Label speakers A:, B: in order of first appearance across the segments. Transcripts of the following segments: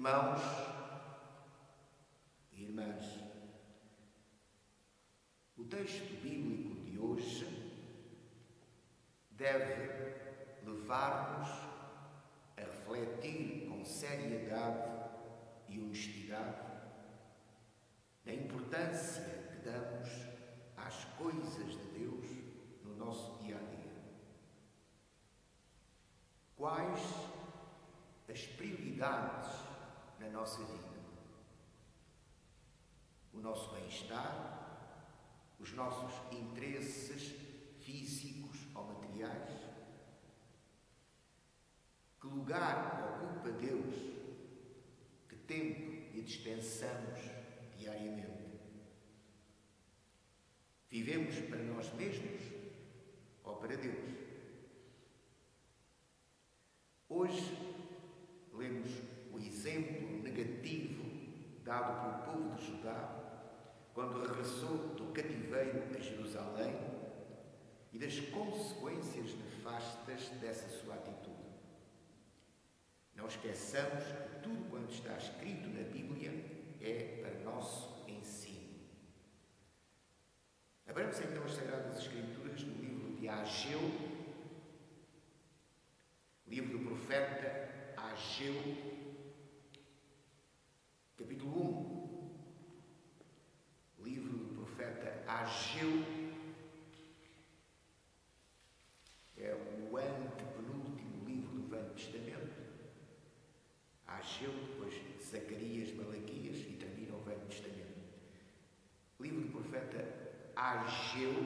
A: Irmãos e irmãs, o texto bíblico de hoje deve levar-nos a refletir com seriedade e honestidade na importância que damos às coisas de Deus no nosso dia-a-dia. Quais as prioridades na nossa vida? O nosso bem-estar, os nossos interesses físicos ou materiais? Que lugar ocupa Deus? Que tempo lhe dispensamos diariamente? Vivemos para nós mesmos ou para Deus? Hoje lemos o exemplo negativo dado pelo povo de Judá quando regressou do cativeiro a Jerusalém e das consequências nefastas dessa sua atitude. Não esqueçamos que tudo quanto está escrito na Bíblia é para nosso ensino. Abramos então as Sagradas Escrituras no livro de Ageu, livro do profeta Ageu, capítulo 1. Livro do profeta Ageu é o antepenúltimo livro do Velho Testamento. Ageu, depois Zacarias, Malaquias e termina o Velho Testamento. Livro do profeta Ageu,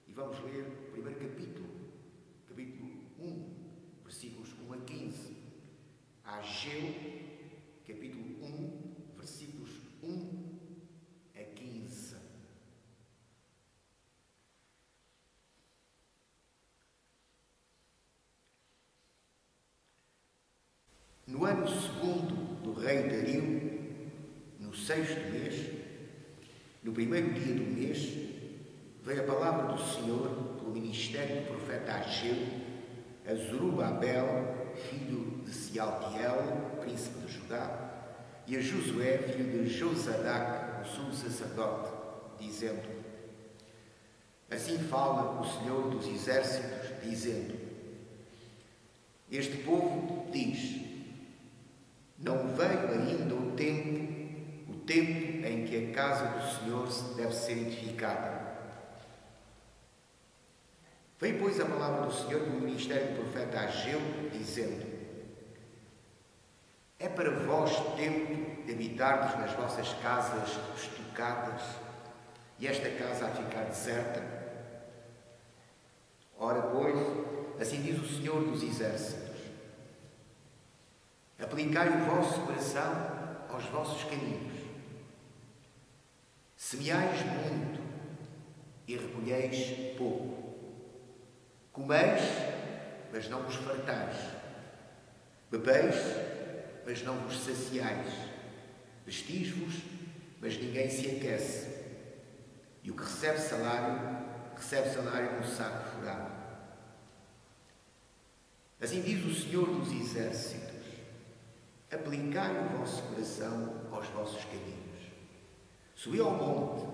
A: e vamos ler o primeiro capítulo 1, versículos 1 a 15. Ageu, capítulo 1, versículos 1 a 15. No ano segundo do rei Dario, no 6º mês, no primeiro dia do mês, veio a palavra do Senhor pelo ministério do profeta Ageu a Zorobabel, filho de Sealtiel, príncipe de Judá, e a Josué, filho de Josadac, o sumo sacerdote, dizendo: Assim fala o Senhor dos exércitos, dizendo: Este povo diz: Não veio ainda o tempo em que a casa do Senhor deve ser edificada. Veio, pois, a palavra do Senhor no ministério do profeta Ageu, dizendo: É para vós tempo de habitardes nas vossas casas estucadas e esta casa a ficar deserta? Ora, pois, assim diz o Senhor dos exércitos: Aplicai o vosso coração aos vossos caminhos. Semeais muito e recolheis pouco. Comeis, mas não vos fartais. Bebeis, mas não vos saciais. Vestis-vos, mas ninguém se aquece. E o que recebe salário num saco furado. Assim diz o Senhor dos exércitos: Aplicai o vosso coração aos vossos caminhos. Subi ao monte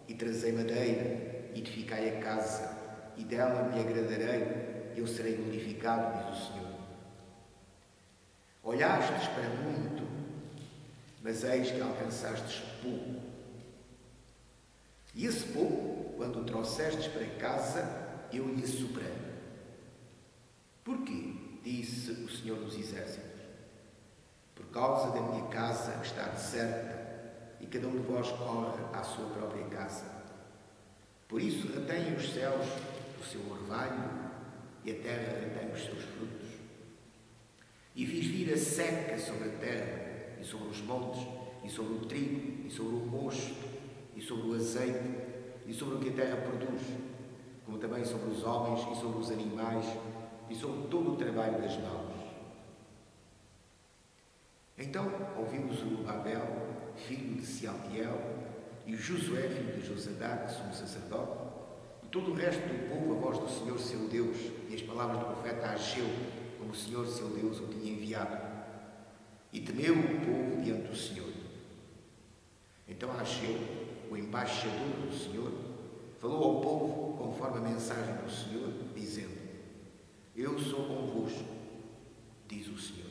A: e trazei madeira, edificai a casa, e dela me agradarei, e eu serei glorificado, diz o Senhor. Olhastes para muito, mas eis que alcançastes pouco. E esse pouco, quando o trouxestes para casa, eu lhe soprei. Porquê? Disse o Senhor dos exércitos. Por causa da minha casa que está deserta, e cada um de vós corre à sua própria casa. Por isso retém os céus o seu orvalho, e a terra retém os seus frutos. E fiz vir a seca sobre a terra, e sobre os montes, e sobre o trigo, e sobre o mosto, e sobre o azeite, e sobre o que a terra produz, como também sobre os homens, e sobre os animais, e sobre todo o trabalho das mãos. Então ouviu Zorobabel, filho de Sealtiel, e o Josué, filho de Josadac, sumo sacerdote, e todo o resto do povo, a voz do Senhor seu Deus, e as palavras do profeta Ageu, como o Senhor seu Deus o tinha enviado. E temeu o povo diante do Senhor. Então Ageu, o embaixador do Senhor, falou ao povo conforme a mensagem do Senhor, dizendo: Eu sou convosco, diz o Senhor.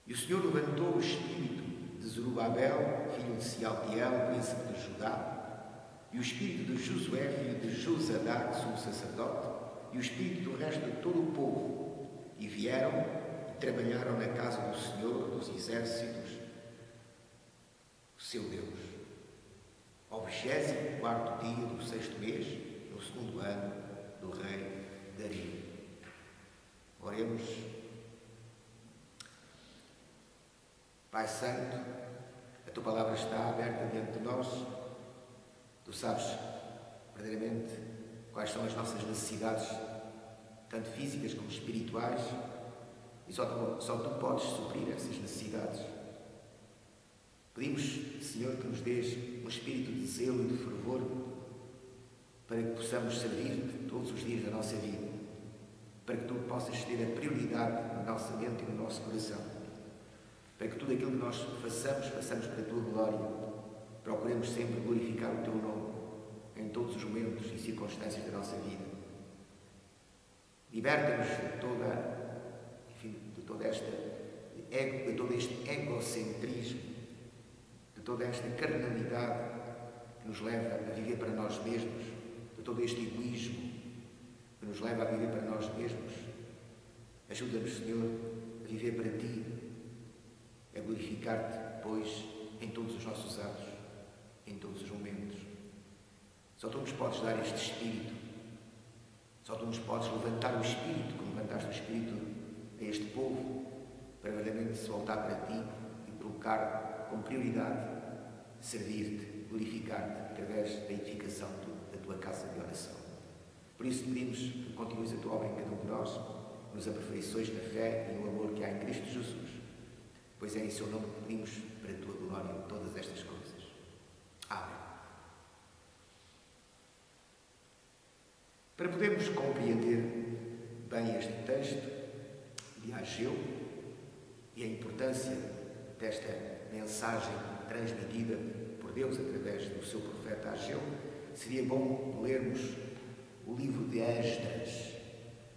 A: E o Senhor levantou o espírito de Zorobabel, filho de Sealtiel, príncipe de Judá, e o espírito de Josué, filho de Josadá, sumo sacerdote, e o espírito do resto de todo o povo, e vieram e trabalharam na casa do Senhor dos exércitos, o seu Deus, ao 24º dia do 6º mês, no 2º ano do rei Dario. Oremos. Pai Santo, a Tua palavra está aberta diante de nós. Tu sabes verdadeiramente quais são as nossas necessidades, tanto físicas como espirituais, e só Tu podes suprir essas necessidades. Pedimos, Senhor, que nos dês um espírito de zelo e de fervor para que possamos servir-te todos os dias da nossa vida, para que Tu possas ter a prioridade na nossa mente e no nosso coração, para que tudo aquilo que nós façamos para a Tua glória. Procuremos sempre glorificar o Teu nome em todos os momentos e circunstâncias da nossa vida. Liberta-nos de todo este egocentrismo, de toda esta carnalidade que nos leva a viver para nós mesmos, de todo este egoísmo que nos leva a viver para nós mesmos. Ajuda-nos, Senhor, a viver para Ti, a glorificar-te, pois, em todos os nossos atos, em todos os momentos. Só Tu nos podes dar este espírito. Só Tu nos podes levantar o espírito, como levantaste o espírito a este povo, para verdadeiramente se voltar para Ti e colocar como prioridade servir-te, glorificar-te através da edificação da Tua casa de oração. Por isso pedimos que continues a Tua obra em cada um de nós, nos aperfeiçoes na fé e no amor que há em Cristo Jesus. Pois é em Seu nome que pedimos para a Tua glória todas estas coisas. Amém. Para podermos compreender bem este texto de Ageu e a importância desta mensagem transmitida por Deus através do seu profeta Ageu, seria bom lermos o livro de Esdras.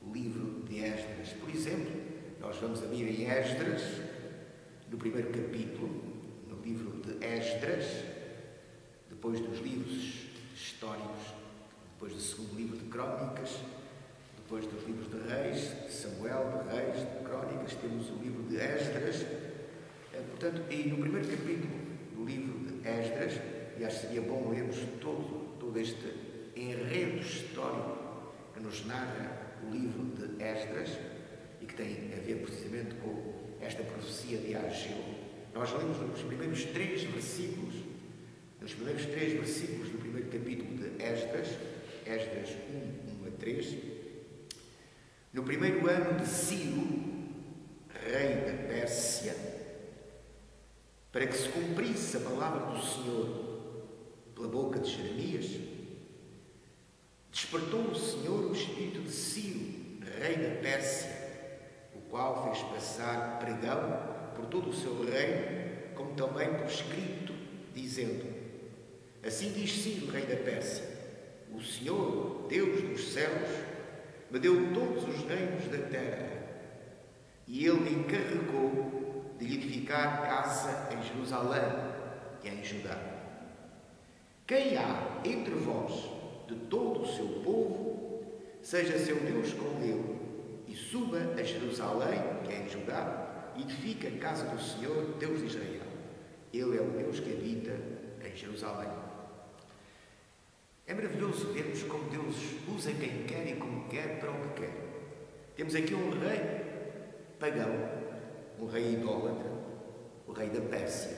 A: O livro de Esdras. Por exemplo, nós vamos abrir em Esdras, no primeiro capítulo, no livro de Esdras, depois dos livros históricos, depois do segundo livro de Crónicas, depois dos livros de Reis, de Samuel, de Reis, de Crónicas, temos o livro de Esdras. Portanto, e no primeiro capítulo do livro de Esdras, e acho que seria bom lermos todo este enredo histórico que nos narra o livro de Esdras e que tem a ver precisamente com esta profecia de Ageu. Nós lemos nos primeiros três versículos do primeiro capítulo de Esdras, Esdras 1, 1 a 3. No primeiro ano de Ciro, rei da Pérsia, para que se cumprisse a palavra do Senhor pela boca de Jeremias, despertou o Senhor o espírito de Ciro, rei da Pérsia, o qual fez passar pregão por todo o seu reino, como também por escrito, dizendo: Assim diz Ciro, rei da Pérsia: O Senhor, Deus dos céus, me deu todos os reinos da terra, e Ele me encarregou de lhe edificar casa em Jerusalém e em Judá. Quem há entre vós de todo o seu povo, seja seu Deus com ele, e suba a Jerusalém, que é em Judá, e edifique a casa do Senhor, Deus de Israel. Ele é o Deus que habita em Jerusalém. É maravilhoso vermos como Deus usa quem quer e como quer para o que quer. Temos aqui um rei pagão, um rei idólatra, o rei da Pérsia.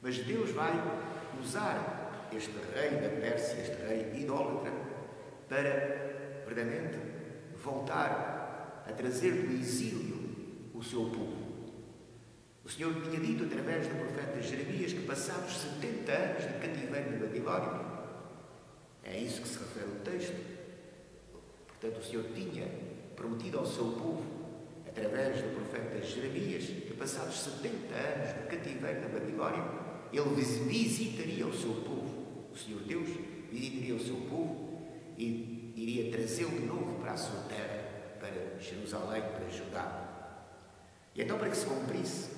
A: Mas Deus vai usar este rei da Pérsia, este rei idólatra, para, verdadeiramente, voltar a trazer do exílio o seu povo. O Senhor tinha dito, através do profeta Jeremias, que passados 70 anos de cativeiro na Babilónia. É a isso que se refere o texto. Portanto, o Senhor tinha prometido ao seu povo, através do profeta Jeremias, que passados 70 anos de cativeiro na Babilónia, ele visitaria o seu povo. O Senhor Deus visitaria o seu povo e iria trazê-lo de novo para a sua terra, para Jerusalém, para Judá. E então, para que se cumprisse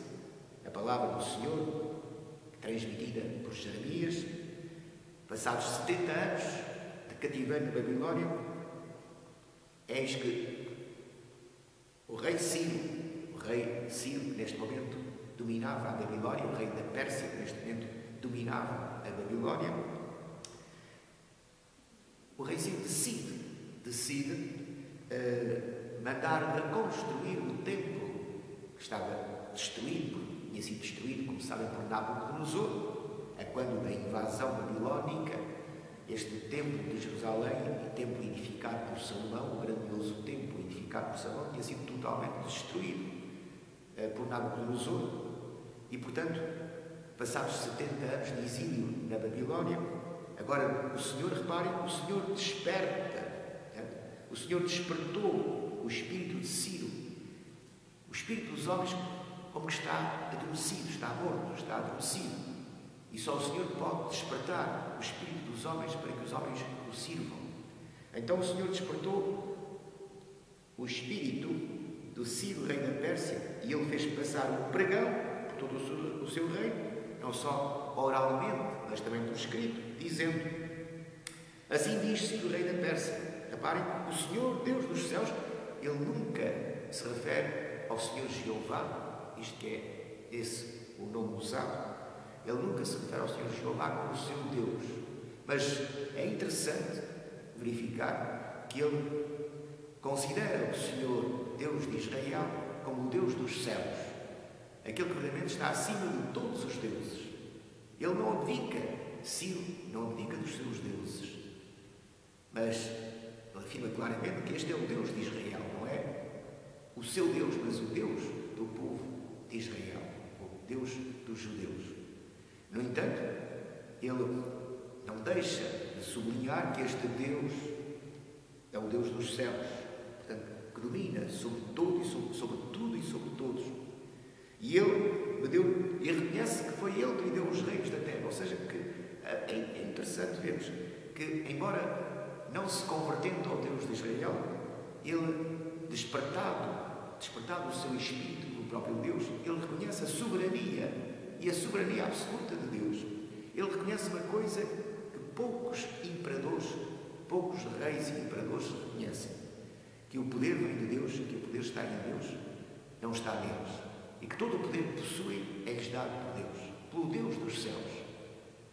A: a palavra do Senhor, transmitida por Jeremias, passados 70 anos de cativeiro na Babilónia, eis que o rei Ciro, que neste momento dominava a Babilónia, o rei da Pérsia, que neste momento dominava a Babilónia, o rei Ciro decide mandar reconstruir o templo que estava destruído, tinha sido destruído, como sabem, por Nabucodonosor, a quando da invasão babilónica. Este templo de Jerusalém, o templo edificado por Salomão, o grandioso templo edificado por Salomão, tinha sido totalmente destruído por Nabucodonosor. E, portanto, passados 70 anos de exílio na Babilónia, agora o Senhor, reparem, o Senhor desperta, o Senhor despertou o espírito de Ciro, o espírito dos homens, como que está adormecido, está morto, está adormecido. E só o Senhor pode despertar o espírito dos homens para que os homens o sirvam. Então o Senhor despertou o espírito do Ciro, rei da Pérsia, e ele fez passar um pregão por todo o seu reino, não só oralmente, mas também por escrito, dizendo: assim diz Ciro, rei da Pérsia. Reparem, o Senhor, Deus dos céus, ele nunca se refere ao Senhor Jeová, isto que é esse o nome usado. Ele nunca se refere ao Senhor Jeová como o seu Deus. Mas é interessante verificar que ele considera o Senhor, Deus de Israel, como o Deus dos céus, aquele que realmente está acima de todos os deuses. Ele não abdica, Ciro não abdica dos seus deuses, mas ele afirma claramente que este é o Deus de Israel, não é o seu Deus, mas o Deus do povo de Israel, o Deus dos judeus. No entanto, ele não deixa de sublinhar que este Deus é o Deus dos céus, portanto, que domina sobre tudo e sobre todos. E ele reconhece que foi ele que lhe deu os reinos da terra. Ou seja, que é interessante vermos que, embora não se convertendo ao Deus de Israel, ele, despertado o seu espírito pelo próprio Deus, ele reconhece a soberania e a soberania absoluta de Deus. Ele reconhece uma coisa que poucos imperadores, poucos reis e imperadores reconhecem: que o poder vem de Deus, que o poder está em Deus, não está neles. E que todo o poder que possuem é-lhes dado por Deus, pelo Deus dos céus,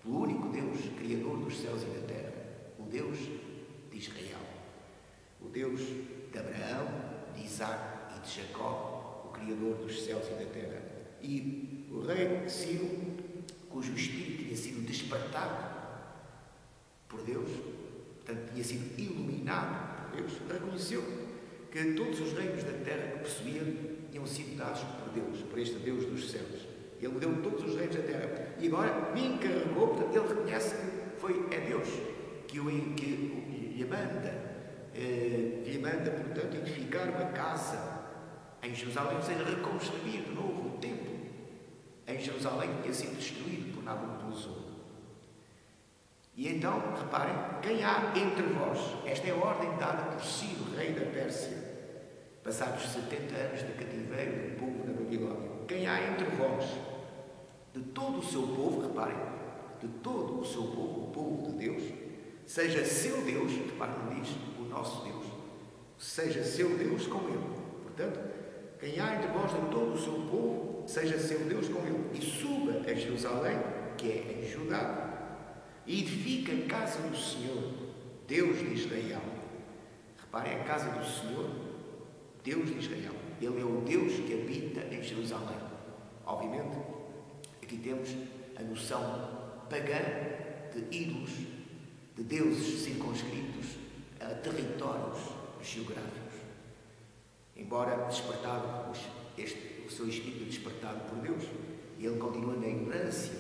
A: pelo único Deus, Criador dos céus e da terra, o Deus de Israel, o Deus de Abraão, de Isaac e de Jacó, o Criador dos céus e da terra. E o rei Ciro, cujo espírito tinha sido despertado por Deus, portanto tinha sido iluminado por Deus, reconheceu que todos os reinos da terra que possuía tinham sido dados por Deus, por este Deus dos céus. Ele me deu todos os reinos da terra. E agora me encarregou, portanto, ele reconhece que é Deus que lhe manda, portanto, edificar uma casa em Jerusalém, ou seja, reconstruir de novo o templo em Jerusalém, que tinha sido destruído por Nabucodonosor. E então, reparem, quem há entre vós, esta é a ordem dada por Ciro, rei da Pérsia, passados 70 anos de cativeiro do povo da Babilónia, quem há entre vós, de todo o seu povo, reparem, de todo o seu povo, o povo de Deus, seja seu Deus, reparem, não diz o nosso Deus, seja seu Deus com ele. Portanto, quem há entre vós de todo o seu povo, seja seu Deus com ele, e suba a Jerusalém, que é em Judá, e edifica a casa do Senhor, Deus de Israel. Reparem, a casa do Senhor, Deus de Israel. Ele é o Deus que habita em Jerusalém. Obviamente, aqui temos a noção pagã de ídolos, de deuses circunscritos a territórios geográficos. Embora despertado, o seu espírito despertado por Deus, ele continua na ignorância,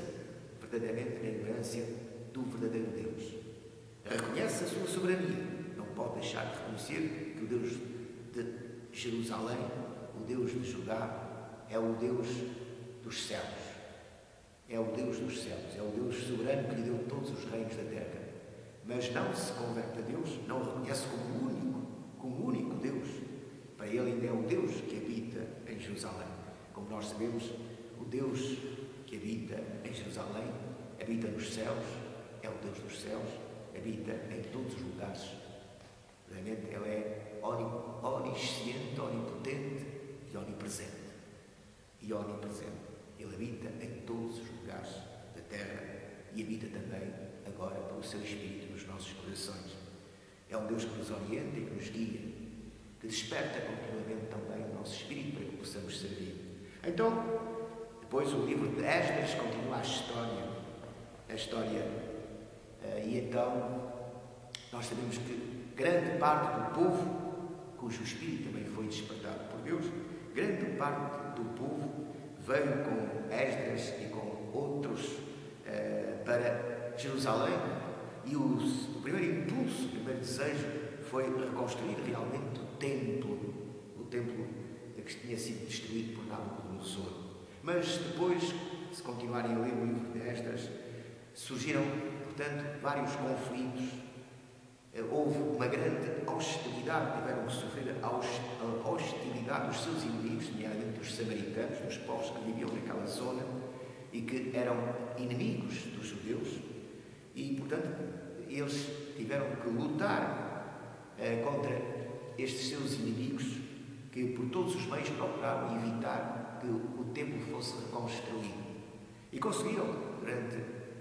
A: verdadeiramente na ignorância do verdadeiro Deus. Reconhece a sua soberania, não pode deixar de reconhecer que o Deus de Jerusalém, o Deus de Judá é o Deus dos céus. É o Deus dos céus, é o Deus soberano que lhe deu todos os reinos da terra. Mas não se converte a Deus, não o reconhece como o único Deus. Para ele ainda é o Deus que habita em Jerusalém. Como nós sabemos, o Deus que habita em Jerusalém, habita nos céus, é o Deus dos céus, habita em todos os lugares. Realmente ele é onisciente, onipotente e onipresente. Ele habita em todos os lugares da terra e habita também agora pelo seu Espírito nos nossos corações. É um Deus que nos orienta e que nos guia, que desperta continuamente também o nosso Espírito para que possamos servir. Então, depois o livro de Esdras continua a história, e então nós sabemos que grande parte do povo, cujo Espírito também foi despertado por Deus, grande parte do povo veio com Esdras e com outros para Jerusalém, e o primeiro impulso, o primeiro desejo foi reconstruir realmente o templo que tinha sido destruído por Nabucodonosor. Mas depois, se continuarem a ler o livro de Esdras, surgiram, portanto, vários conflitos. Houve uma grande hostilidade, tiveram que sofrer a hostilidade dos seus inimigos, nomeadamente dos samaritanos, dos povos que viviam naquela zona e que eram inimigos dos judeus, e, portanto, eles tiveram que lutar contra estes seus inimigos, que por todos os meios procuraram evitar que o templo fosse reconstruído. E conseguiram, durante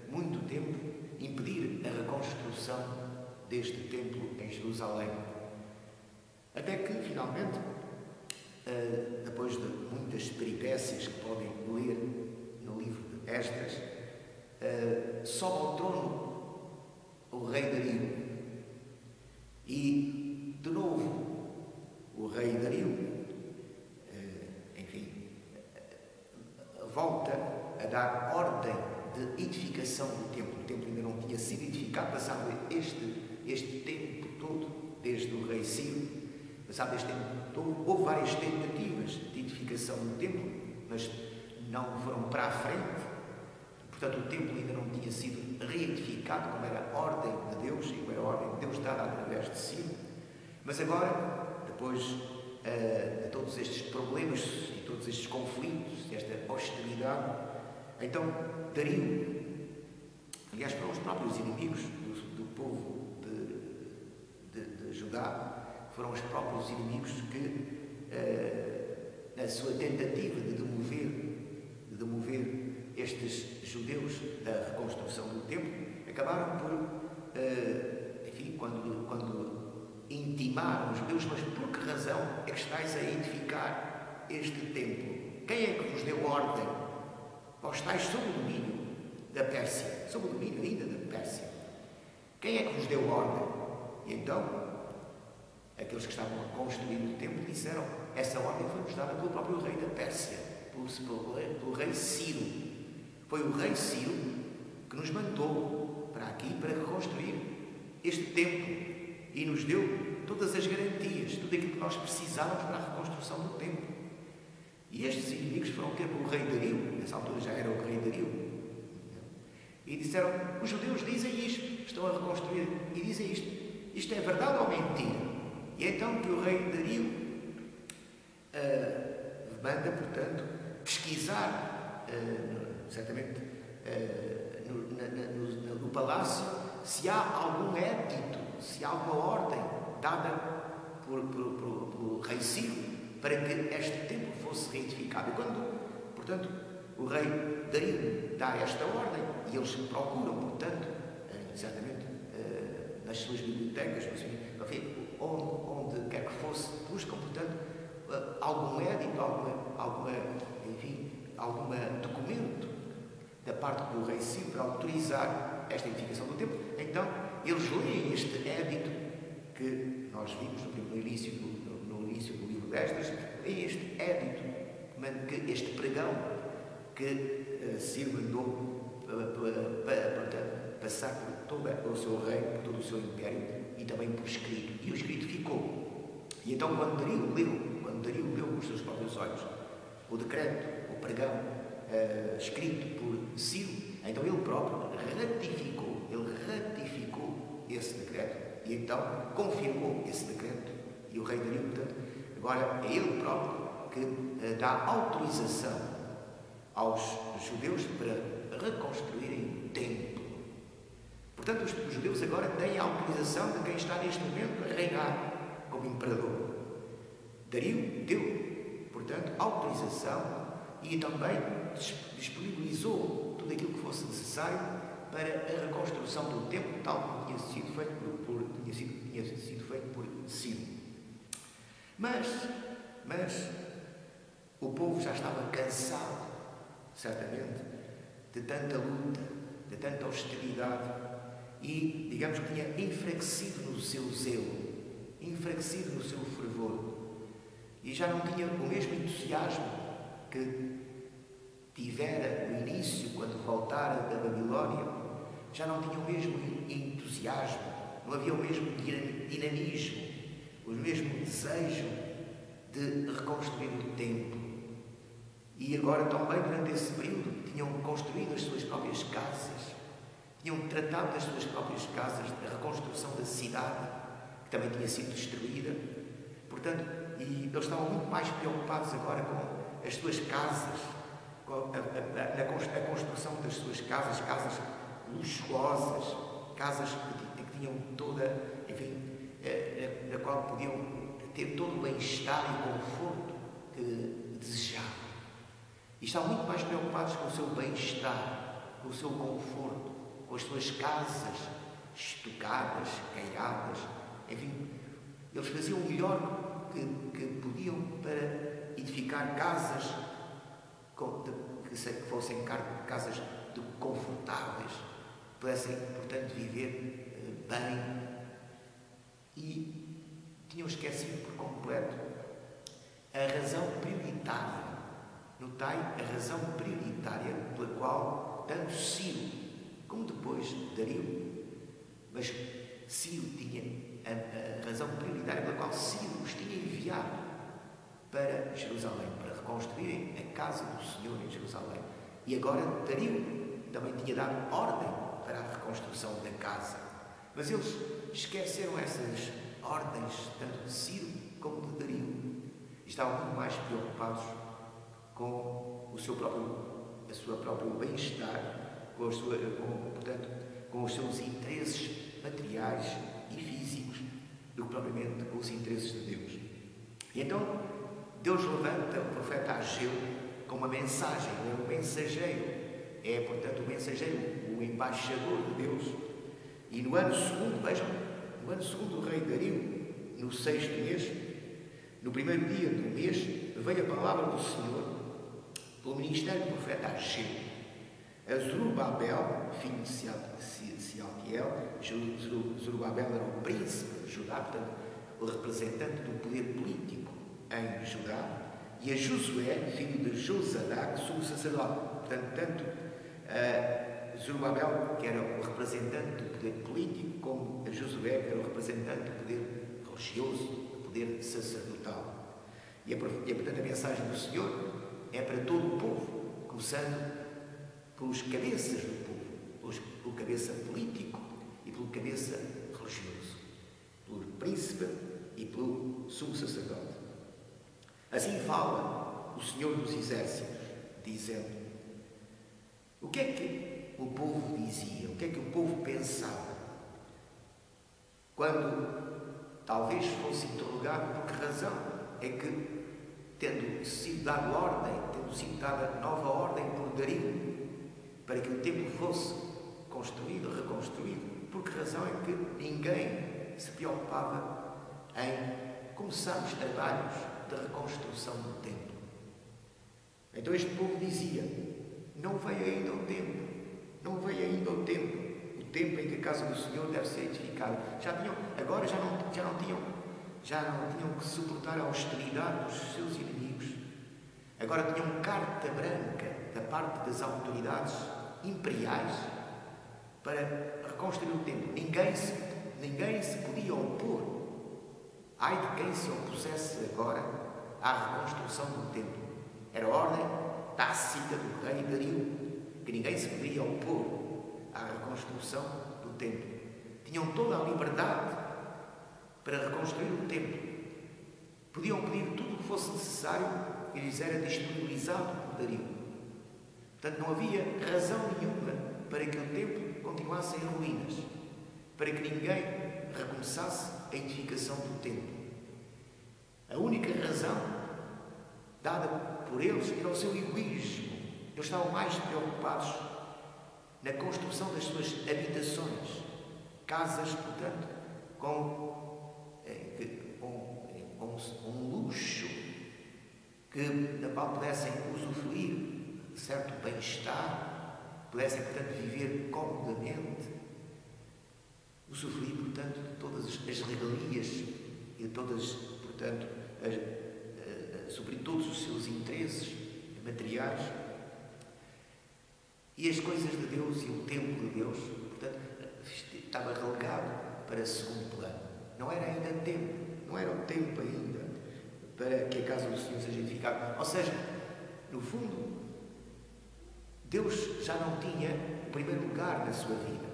A: muito tempo, impedir a reconstrução deste templo em Jerusalém. Até que, finalmente, depois de muitas peripécias que podem ler no livro de Esdras, sobe ao trono o rei Dario. E, de novo, o rei Dario, volta a dar ordem de edificação do templo. O templo ainda não tinha sido edificado, passado este tempo todo, desde o rei Ciro, passado este tempo todo, houve várias tentativas de edificação do templo, mas não foram para a frente. Portanto, o templo ainda não tinha sido reedificado, como era a ordem de Deus, e como era a ordem de Deus dada através de Ciro. Mas agora, depois de todos estes problemas e todos estes conflitos, esta hostilidade, então Dario, aliás, para os próprios inimigos do povo de Judá, foram os próprios inimigos que, na sua tentativa de demover estes judeus da reconstrução do templo, acabaram por, quando intimaram os judeus, mas por que razão é que estáis a edificar este templo? Quem é que vos deu ordem? Vós estáis sob o domínio da Pérsia, sob o domínio ainda da Pérsia. Quem é que vos deu ordem? E então, aqueles que estavam a construir o templo disseram: essa ordem foi-nos dada pelo próprio rei da Pérsia, pelo rei Ciro. Foi o rei Ciro que nos mandou para aqui para reconstruir este templo e nos deu todas as garantias, tudo aquilo que nós precisávamos para a reconstrução do templo. E estes inimigos foram ter com o rei Dario, nessa altura já era o rei Dario, e disseram: os judeus dizem isto, estão a reconstruir e dizem isto é verdade ou mentira? E então que o rei Dario manda, portanto, pesquisar, certamente no palácio, se há algum édito, se há alguma ordem dada pelo rei Ciro para que este templo fosse reedificado. E quando, portanto, o rei Dario dá esta ordem, e eles procuram, portanto, exatamente nas suas bibliotecas, enfim, onde quer que fosse, buscam, portanto, algum édito, algum documento da parte do rei Ciro para autorizar esta edificação do templo. Então, eles leem este édito que nós vimos no início do livro de Esdras, leem este édito, este pregão que Ciro mandou passar por todo o seu reino, por todo o seu império, e também por escrito. E o escrito ficou. E então, quando Dario leu com os seus próprios olhos o decreto, o pregão, escrito por Ciro, então ele próprio ratificou esse decreto e então confirmou esse decreto. E o rei Dario, portanto, agora é ele próprio que dá autorização aos judeus para reconstruírem o templo. Portanto, os judeus agora têm a autorização de quem está neste momento a reinar como imperador. Dario deu, portanto, autorização e também disponibilizou tudo aquilo que fosse necessário para a reconstrução do templo, tal como tinha sido feito por Ciro. Mas o povo já estava cansado, certamente, de tanta luta, de tanta austeridade e, digamos que tinha enfraquecido no seu zelo, enfraquecido no seu fervor e já não tinha o mesmo entusiasmo que tivera no início, quando voltara da Babilónia. Já não tinha o mesmo entusiasmo, não havia o mesmo dinamismo, o mesmo desejo de reconstruir o templo. E agora também, durante esse período, tinham construído as suas próprias casas, tinham tratado das suas próprias casas, da reconstrução da cidade, que também tinha sido destruída. Portanto, e eles estavam muito mais preocupados agora com as suas casas, com a construção das suas casas, casas luxuosas, casas que tinham toda, enfim, na qual podiam ter todo o bem-estar e o conforto que desejavam. E estavam muito mais preocupados com o seu bem-estar, com o seu conforto, com as suas casas estucadas, queiradas, enfim, eles faziam o melhor que podiam para edificar casas que fossem casas confortáveis, pudessem, portanto, viver bem. E tinham esquecido por completo a razão prioritária. Notai a razão prioritária pela qual tanto Ciro como depois Dario, mas Ciro tinha a razão prioritária pela qual Ciro os tinha enviado para Jerusalém, para reconstruírem a casa do Senhor em Jerusalém. E agora Dario também tinha dado ordem para a reconstrução da casa. Mas eles esqueceram essas ordens, tanto de Ciro como de Dario. E estavam muito mais preocupados com o seu próprio bem-estar, portanto, com os seus interesses materiais e físicos, do que propriamente com os interesses de Deus. E então, Deus levanta o profeta Ageu com uma mensagem, é o mensageiro, portanto, o mensageiro, o embaixador de Deus. E no ano segundo, vejam, no ano segundo do rei Dario, no 6º mês, no primeiro dia do mês, veio a palavra do Senhor pelo ministério do profeta Ageu a Zorobabel, filho de Sealtiel. Zorobabel era o príncipe de Judá, portanto, o representante do poder político em Judá, e a Josué, filho de Josadac, sumo sacerdote. Portanto, tanto Zorobabel, que era o representante do poder político, como a Josué, que era o representante do poder religioso, do poder sacerdotal. E, portanto, a mensagem do Senhor é para todo o povo, começando pelos cabeças do povo, pelo cabeça político e pelo cabeça religioso, pelo príncipe e pelo sumo sacerdote. Assim fala o Senhor dos Exércitos, dizendo: o que é que o povo dizia, o que é que o povo pensava, quando talvez fosse interrogado por que razão é que, tendo sido dada ordem, tendo sido dada nova ordem por Dario, para que o templo fosse construído, reconstruído, por que razão é que ninguém se preocupava em começar os trabalhos de reconstrução do templo? Então este povo dizia: não veio ainda o tempo, não veio ainda o tempo em que a casa do Senhor deve ser edificada. Agora já não tinham que suportar a austeridade dos seus inimigos. Agora tinham carta branca da parte das autoridades imperiais para reconstruir o templo. Ninguém se podia opor. Ai de quem se opusesse agora à reconstrução do templo. Era a ordem tácita do rei Dario, que ninguém se poderia opor à reconstrução do templo. Tinham toda a liberdade para reconstruir o templo. Podiam pedir tudo o que fosse necessário e lhes era disponibilizado por Dario. Portanto, não havia razão nenhuma para que o templo continuasse em ruínas, para que ninguém recomeçasse a edificação do templo. A única razão dada por eles era o seu egoísmo. Eles estavam mais preocupados na construção das suas habitações, casas, portanto, com um luxo da qual pudessem usufruir de certo bem-estar, pudessem, portanto, viver comodamente, usufruir, portanto, de todas as regalias e de todas, portanto, suprir todos os seus interesses materiais. E as coisas de Deus e o templo de Deus, portanto, estava relegado para segundo plano. Não era ainda tempo, não era o tempo ainda para que a casa do Senhor seja edificada. Ou seja, no fundo, Deus já não tinha o primeiro lugar na sua vida.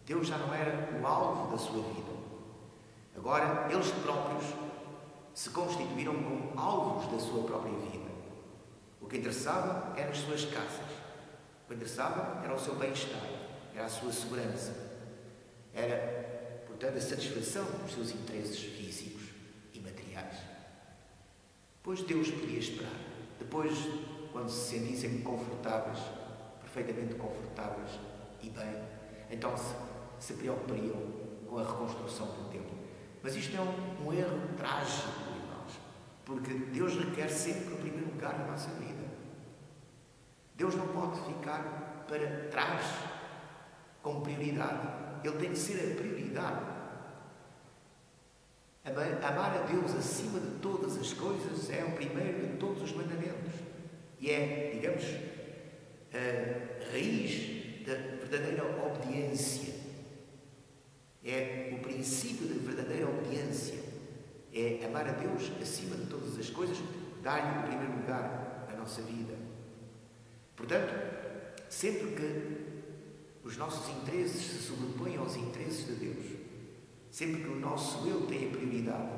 A: Deus já não era o alvo da sua vida. Agora, eles próprios se constituíram como alvos da sua própria vida. O que interessava eram as suas casas. O que interessava era o seu bem-estar, era a sua segurança. Era, portanto, a satisfação dos seus interesses físicos e materiais. Pois Deus podia esperar. Depois, quando se sentissem confortáveis, perfeitamente confortáveis e bem, então se preocupariam com a reconstrução do templo. Mas isto é um erro trágico, irmãos, porque Deus requer sempre o primeiro lugar na nossa vida. Deus não pode ficar para trás como prioridade. Ele tem que ser a prioridade. Amar a Deus acima de todas as coisas é o primeiro de todos os mandamentos. E é, digamos, a raiz da verdadeira obediência. É o princípio da verdadeira obediência. É amar a Deus acima de todas as coisas, dar-lhe o primeiro lugar na nossa vida. Portanto, sempre que os nossos interesses se sobrepõem aos interesses de Deus, sempre que o nosso eu tem a prioridade,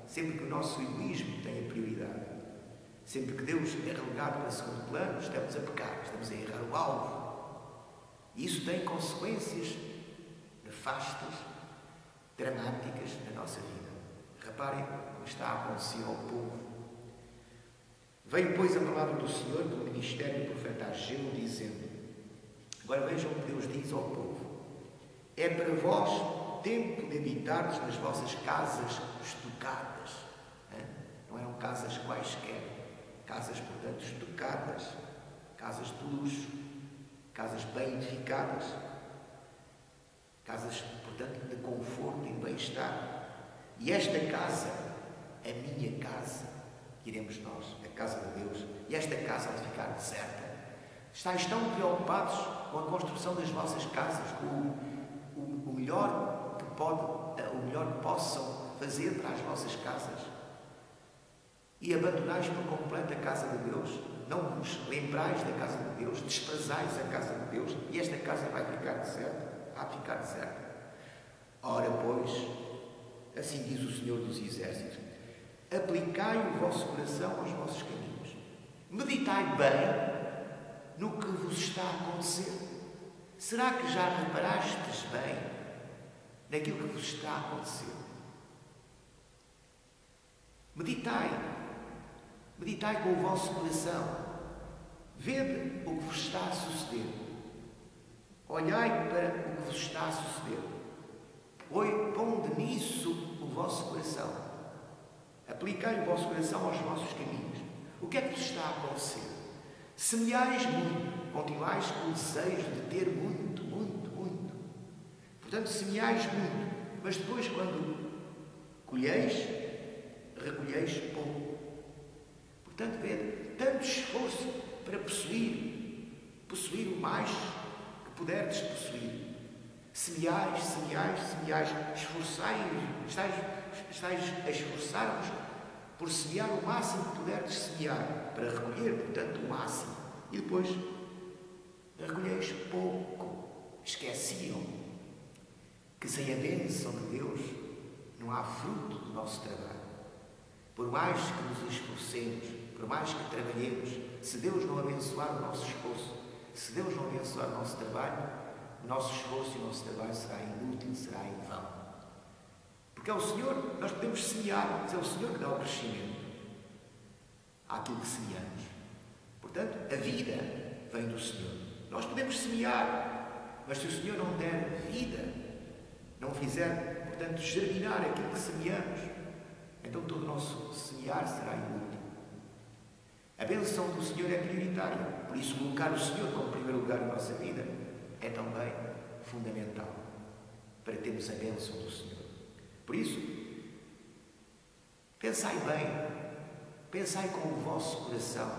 A: sempre que o nosso egoísmo tem a prioridade, sempre que Deus é relegado para segundo plano, estamos a pecar, estamos a errar o alvo. E isso tem consequências nefastas, dramáticas na nossa vida. Reparem o que está a acontecer ao povo. Veio, pois, a palavra do Senhor pelo ministério do profeta Ageu, dizendo: agora vejam o que Deus diz ao povo: é para vós tempo de habitardes nas vossas casas estucadas. Não eram casas quaisquer, casas, portanto, estucadas, casas de luxo, casas bem edificadas, casas, portanto, de conforto e de bem-estar. E esta casa, a minha casa, iremos nós, a casa de Deus, e esta casa há de ficar deserta. Estáis tão preocupados com a construção das vossas casas, com o melhor que possam fazer para as vossas casas, e abandonais por completo a casa de Deus, não vos lembrais da casa de Deus, desprezais a casa de Deus, e esta casa vai ficar deserta, há de ficar deserta. Ora, pois, assim diz o Senhor dos Exércitos: aplicai o vosso coração aos vossos caminhos. Meditai bem no que vos está a acontecer. Será que já reparastes bem naquilo que vos está a acontecer? Meditai com o vosso coração. Vede o que vos está a suceder. Olhai para o que vos está a suceder. Ponde nisso o vosso coração. Aplicai o vosso coração aos vossos caminhos. O que é que vos está a acontecer? Semeais muito, continuais com o desejo de ter muito, muito, muito. Portanto, semeais muito, mas depois, quando colheis, recolheis pouco. Portanto, vede, tanto esforço para possuir o mais que puderdes possuir. Semeais, esforçai-vos, estáis a esforçar-vos por semear o máximo que puderdes semear, para recolher, portanto, o máximo. E depois, recolheis pouco. Esqueciam que sem a bênção de Deus não há fruto do nosso trabalho. Por mais que nos esforcemos, por mais que trabalhemos, se Deus não abençoar o nosso esforço, se Deus não abençoar o nosso trabalho, o nosso esforço e o nosso trabalho será inútil, será em vão. Porque é o Senhor, nós podemos semear, mas é o Senhor que dá o crescimento àquilo que semeamos. Portanto, a vida vem do Senhor. Nós podemos semear, mas se o Senhor não der vida, não fizer, portanto, germinar aquilo que semeamos, então todo o nosso semear será inútil. A bênção do Senhor é prioritária, por isso colocar o Senhor como primeiro lugar na nossa vida é também fundamental para termos a bênção do Senhor. Por isso, pensai bem, pensai com o vosso coração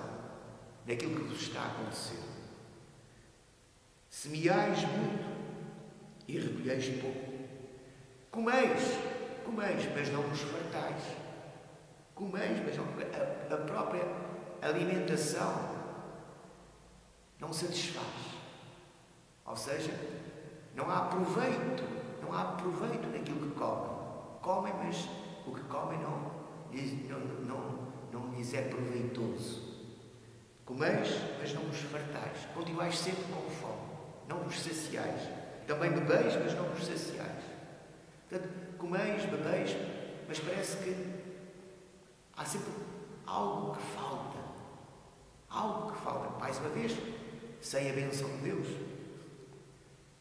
A: naquilo que vos está a acontecer. Semeais muito e recolheis pouco. Comeis, mas não vos fartais. Comeis, mas não, a própria alimentação não satisfaz. Ou seja, não há proveito naquilo que comem. Comem, mas o que comem não lhes é proveitoso. Comeis, mas não vos fartais. Continuais sempre com fome. Não vos saciais. Também bebeis, mas não vos saciais. Portanto, comeis, bebeis, mas parece que há sempre algo que falta. Algo que falta. Mais uma vez, sem a bênção de Deus.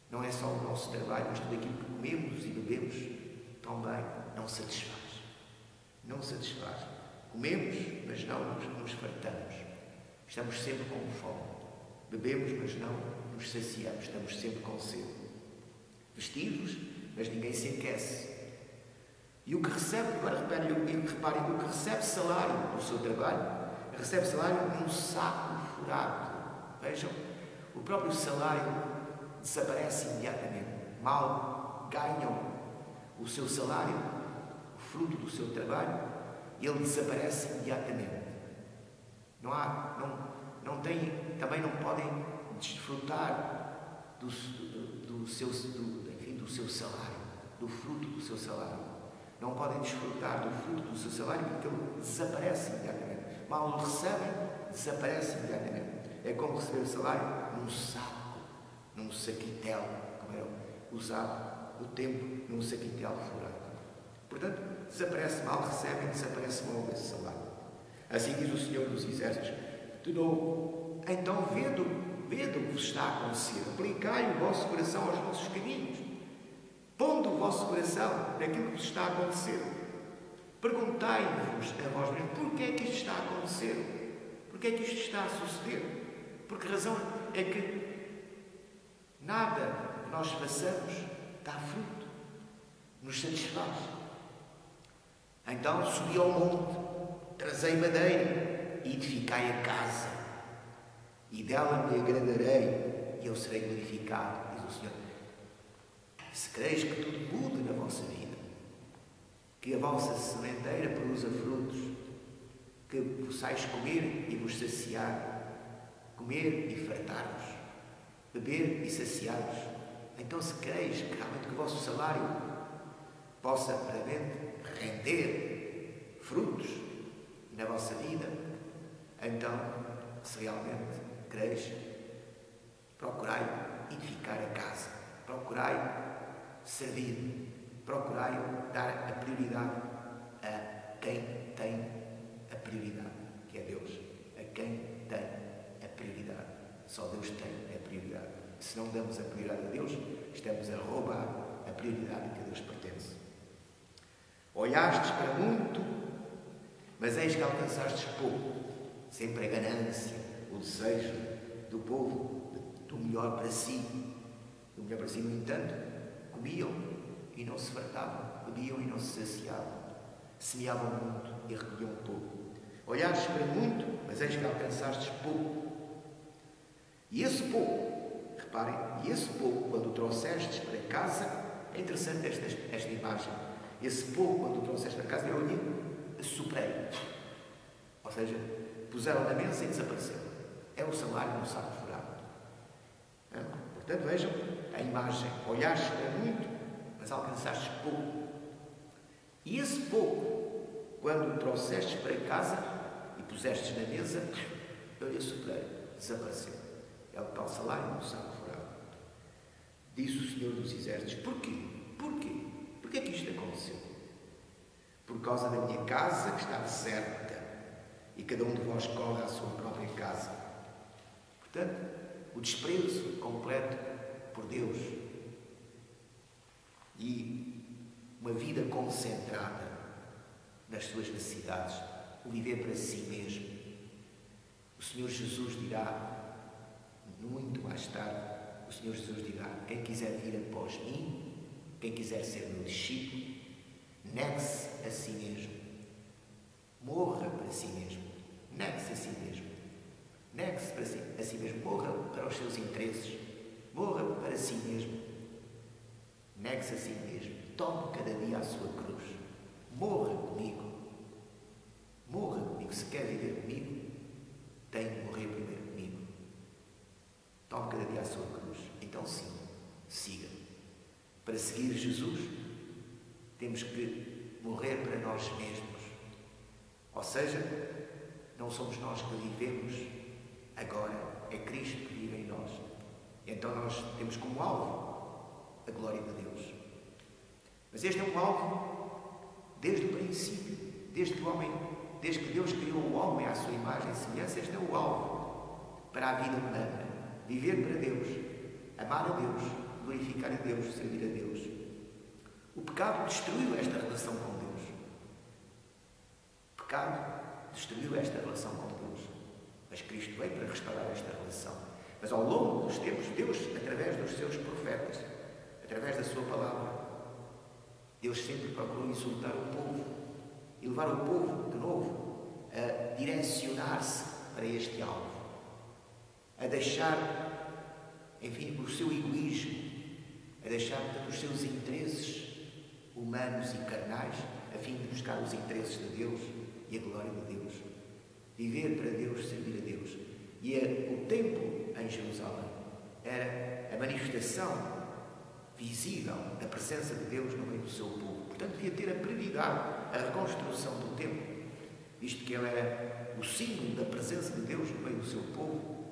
A: Não é só o nosso trabalho, mas tudo aquilo que comemos e bebemos também não satisfaz. Não satisfaz. Comemos, mas não nos fartamos. Estamos sempre com fome. Bebemos, mas não nos saciamos. Estamos sempre com sede. Vestimos, mas ninguém se aquece. E o que recebe, agora reparem, o que recebe salário do seu trabalho, recebe salário num saco furado. Vejam, o próprio salário desaparece imediatamente. Mal ganham o seu salário, o fruto do seu trabalho, ele desaparece imediatamente. Também não podem desfrutar do seu salário, do fruto do seu salário. Não podem desfrutar do fruto do seu salário porque ele desaparece imediatamente. Mal o recebem, desaparece imediatamente. É como receber o salário num saco, num saquitel, como era usado no tempo, num saquitel furado. Portanto, desaparece, mal recebem, desaparece logo esse salário. Assim diz o Senhor dos Exércitos. De novo, então vendo o que vos está a acontecer, aplicai o vosso coração aos vossos caminhos, pondo o vosso coração naquilo que vos está a acontecer. Perguntai-vos a vós mesmos, porquê é que isto está a acontecer? Porquê é que isto está a suceder? Por que razão é que nada que nós façamos dá fruto, nos satisfaz? Então subi ao monte, trazei madeira e edificai a casa, e dela me agradarei e eu serei glorificado, diz o Senhor. Se quereis que tudo mude na vossa vida, que a vossa sementeira produza frutos, que possais comer e vos saciar, comer e fartar-vos, beber e saciar-vos, então se quereis que realmente o vosso salário possa realmente render frutos na vossa vida, então, se realmente quereis, procurai edificar a casa, procurai servir, procurai dar a prioridade a quem tem a prioridade, que é Deus. A quem tem a prioridade. Só Deus tem a prioridade. Se não damos a prioridade a Deus, estamos a roubar a prioridade que a Deus pertence. Olhastes para muito, mas eis que alcançastes pouco. Sempre a ganância, o desejo do povo do melhor para si. Do melhor para si, no entanto, comiam e não se fartavam, bebiam e não se saciavam, semeavam muito e recolhiam pouco. Olhastes para muito, mas eis que alcançastes pouco. E esse pouco, reparem, e esse pouco, quando o trouxestes para casa, é interessante esta imagem. Esse pouco, quando o trouxestes para casa, eu lhe assoprei. seja, puseram na mesa e desapareceram. É o salário no saco furado. Portanto, vejam a imagem. Olhaste para muito, mas alcançaste pouco. E esse pouco, quando o trouxestes para casa e pusestes na mesa, eu-lhe assoprar, desapareceu. É o tal salário no saco furado. Disse o Senhor dos Exércitos: porquê? Porquê? Porquê que isto aconteceu? Por causa da minha casa que está deserta e cada um de vós corre à sua própria casa. Portanto, o desprezo completo por Deus e uma vida concentrada nas suas necessidades, o viver para si mesmo. O Senhor Jesus dirá, muito mais tarde, o Senhor Jesus dirá: quem quiser vir após mim, quem quiser ser meu discípulo, negue-se a si mesmo. Morra para si mesmo. Negue-se a si mesmo. Negue-se a si mesmo. Morra para os seus interesses. Morra para si mesmo. Negue-se a si mesmo. Tome cada dia a sua cruz. Morra comigo. Morra comigo. Se quer viver comigo, tem de morrer primeiro comigo. Tome cada dia a sua cruz. Então sim, siga. Para seguir Jesus, temos que morrer para nós mesmos. Ou seja, não somos nós que vivemos agora, é Cristo que vive em nós. Então nós temos como alvo a glória de Deus. Mas este é um alvo desde o princípio, desde que Deus criou o homem à sua imagem e semelhança. Este é o alvo para a vida humana. Viver para Deus, amar a Deus, glorificar a Deus, servir a Deus. O pecado destruiu esta relação com Deus. O pecado destruiu esta relação com Deus. Mas Cristo veio para restaurar esta relação. Mas ao longo dos tempos, Deus, através dos seus profetas, através da sua palavra, Deus sempre procurou exortar o povo e levar o povo, de novo, a direcionar-se para este alvo, a deixar, enfim, o seu egoísmo, a deixar os seus interesses humanos e carnais, a fim de buscar os interesses de Deus e a glória de Deus. Viver para Deus, servir a Deus. E o templo em Jerusalém era a manifestação visível da presença de Deus no meio do seu povo. Portanto, devia ter a prioridade a reconstrução do templo, visto que ele era o símbolo da presença de Deus no meio do seu povo.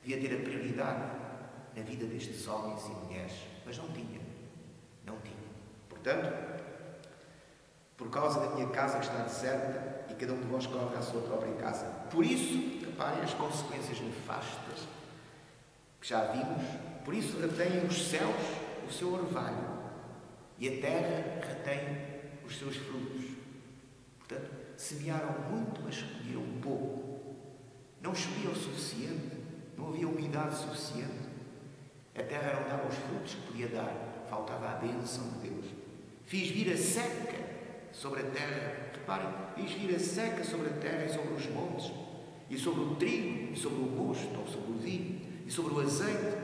A: Devia ter a prioridade na vida destes homens e mulheres, mas não tinha. Não tinha. Portanto, por causa da minha casa que está deserta e cada um de vós corre à sua própria casa. Por isso, reparem as consequências nefastas que já vimos. Por isso retêm os céus o seu orvalho e a terra retém os seus frutos. Portanto, semearam muito, mas colheram pouco. Não chovia o suficiente, não havia umidade suficiente. A terra não dava os frutos que podia dar, faltava a bênção de Deus. Fiz vir a seca sobre a terra. Reparem, fiz vir a seca sobre a terra e sobre os montes, e sobre o trigo, e sobre o mosto, ou sobre o vinho, e sobre o azeite,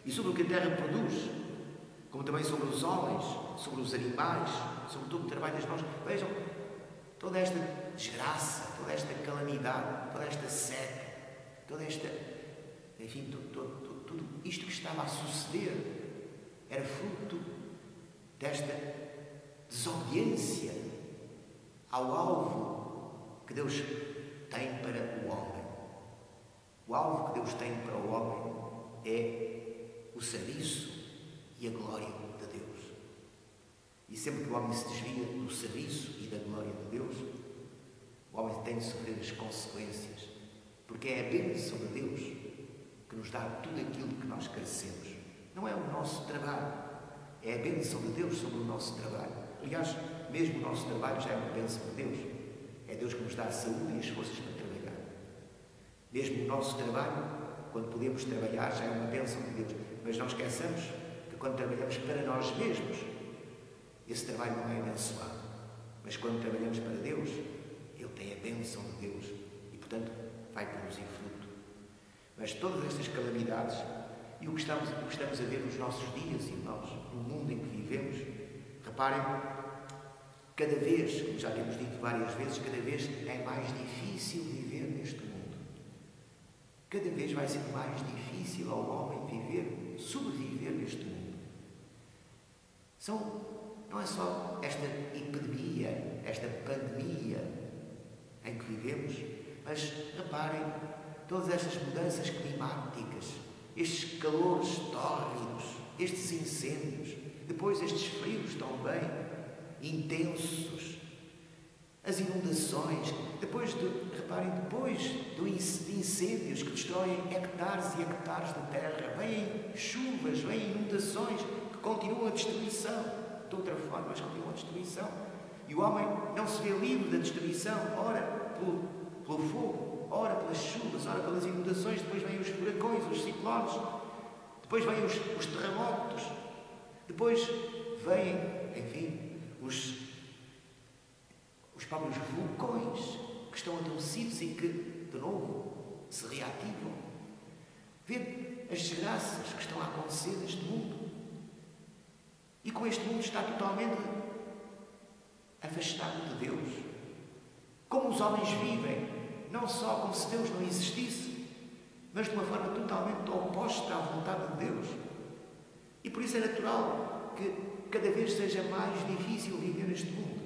A: e sobre o que a terra produz, como também sobre os homens, sobre os animais, sobre todo o trabalho das mãos. Vejam, toda esta desgraça, toda esta calamidade, toda esta seca, toda esta, enfim, tudo isto que estava a suceder era fruto desta desobediência ao alvo que Deus tem para o homem. O alvo que Deus tem para o homem é o serviço e a glória de Deus. E sempre que o homem se desvia do serviço e da glória de Deus, o homem tem de sofrer as consequências, porque é a bênção de Deus que nos dá tudo aquilo que nós carecemos. Não é o nosso trabalho, é a bênção de Deus sobre o nosso trabalho. Aliás, mesmo o nosso trabalho já é uma bênção de Deus. É Deus que nos dá a saúde e as forças para trabalhar. Mesmo o nosso trabalho, quando podemos trabalhar, já é uma bênção de Deus. Mas não esqueçamos que quando trabalhamos para nós mesmos, esse trabalho não é abençoado. Mas quando trabalhamos para Deus, Ele tem a bênção de Deus e, portanto, vai produzir fruto. Mas todas estas calamidades e o que estamos a ver nos nossos dias, irmãos, no mundo em que vivemos, reparem, cada vez, como já temos dito várias vezes, cada vez é mais difícil viver neste mundo. Cada vez vai ser mais difícil ao homem viver, sobreviver neste mundo. Não é só esta epidemia, esta pandemia em que vivemos, mas reparem, todas estas mudanças climáticas, estes calores tórridos, estes incêndios, depois estes frios também intensos, as inundações, depois de incêndios que destroem hectares e hectares de terra, vêm chuvas, vêm inundações que continuam a destruição, de outra forma, mas continuam a destruição. E o homem não se vê livre da destruição, ora pelo fogo, ora pelas chuvas, ora pelas inundações, depois vêm os furacões, os ciclones, depois vêm os terremotos, depois vêm, enfim, os próprios vulcões que estão adormecidos e que, de novo, se reativam. Vê as desgraças que estão a acontecer neste mundo. E como este mundo está totalmente afastado de Deus. Como os homens vivem, não só como se Deus não existisse, mas de uma forma totalmente oposta à vontade de Deus. E por isso é natural que cada vez seja mais difícil viver neste mundo.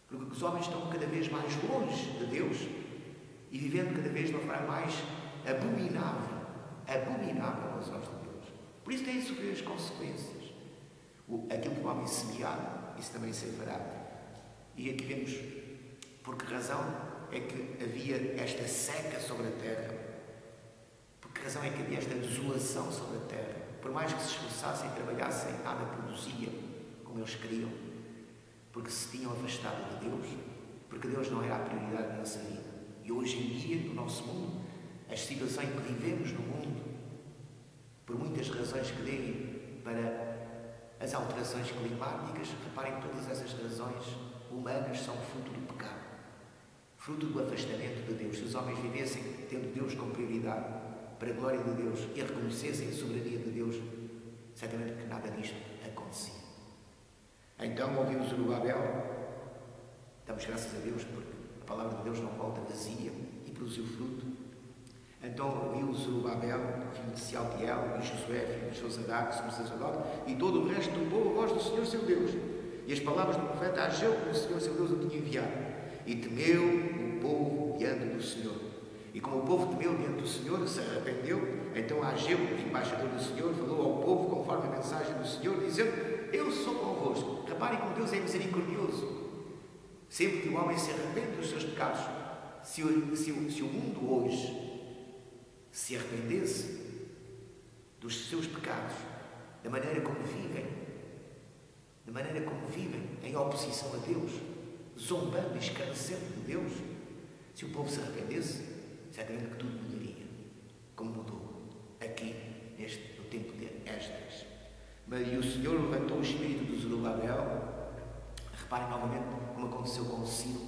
A: Porque os homens estão cada vez mais longe de Deus e vivendo cada vez de uma forma mais abominável aos olhos de Deus. Por isso têm de sofrer as consequências. Aquilo que o homem semear, isso também se fará. E aqui vemos por que razão é que havia esta seca sobre a terra. Por que razão é que havia esta desolação sobre a terra. Por mais que se esforçassem e trabalhassem, nada produzia como eles queriam. Porque se tinham afastado de Deus, porque Deus não era a prioridade da nossa vida. E hoje em dia, no nosso mundo, a situação em que vivemos no mundo, por muitas razões que deem para as alterações climáticas, reparem que todas essas razões humanas são fruto do pecado, fruto do afastamento de Deus. Se os homens vivessem tendo Deus como prioridade, para a glória de Deus, e a reconhecessem a soberania de Deus, certamente que nada disto acontecia. Então ouvimos Zorobabel, damos graças a Deus porque a palavra de Deus não volta vazia e produziu fruto. Então ouviu Zorobabel, filho de Sealtiel, e Josué, filho de Josadac, sumo sacerdote, e todo o resto do povo, a voz do Senhor seu Deus, e as palavras do profeta Ageu, que o Senhor seu Deus o tinha enviado. E temeu o povo diante do Senhor. E como o povo temeu diante do Senhor, se arrependeu, então Ageu, embaixador do Senhor, falou ao povo conforme a mensagem do Senhor, dizendo: eu sou convosco. Reparem como Deus é misericordioso. Sempre que o homem se arrepende dos seus pecados, se o mundo hoje se arrependesse dos seus pecados, da maneira como vivem em oposição a Deus, zombando e escarnecendo de Deus, se o povo se arrependesse, certamente que tudo mudaria, como mudou aqui no tempo de Esdras. E o Senhor levantou o espírito de Zorobabel. Reparem novamente como aconteceu com o Ciro.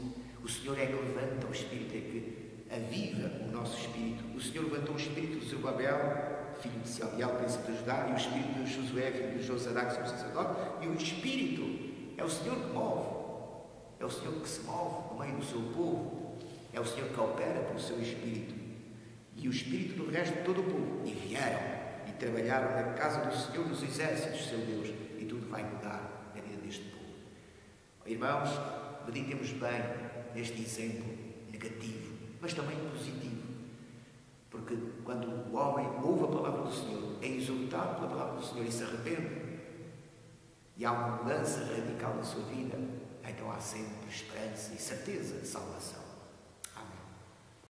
A: O Senhor é que levanta o espírito, é que aviva o nosso espírito. O Senhor levantou o espírito de Zorobabel, filho de Sealtiel, príncipe de Judá, e o espírito de Josué, filho de Josadac, sumo sacerdote. E o espírito é o Senhor que move. É o Senhor que se move no meio do seu povo. É o Senhor que opera pelo seu espírito. E o espírito do resto de todo o povo. E vieram e trabalharam na casa do Senhor dos exércitos, seu Deus, e tudo vai mudar na vida deste povo. Irmãos, meditemos bem neste exemplo negativo, mas também positivo, porque quando o homem ouve a palavra do Senhor, é exortado pela palavra do Senhor e se arrepende, e há uma mudança radical na sua vida, então há sempre esperança e certeza de salvação.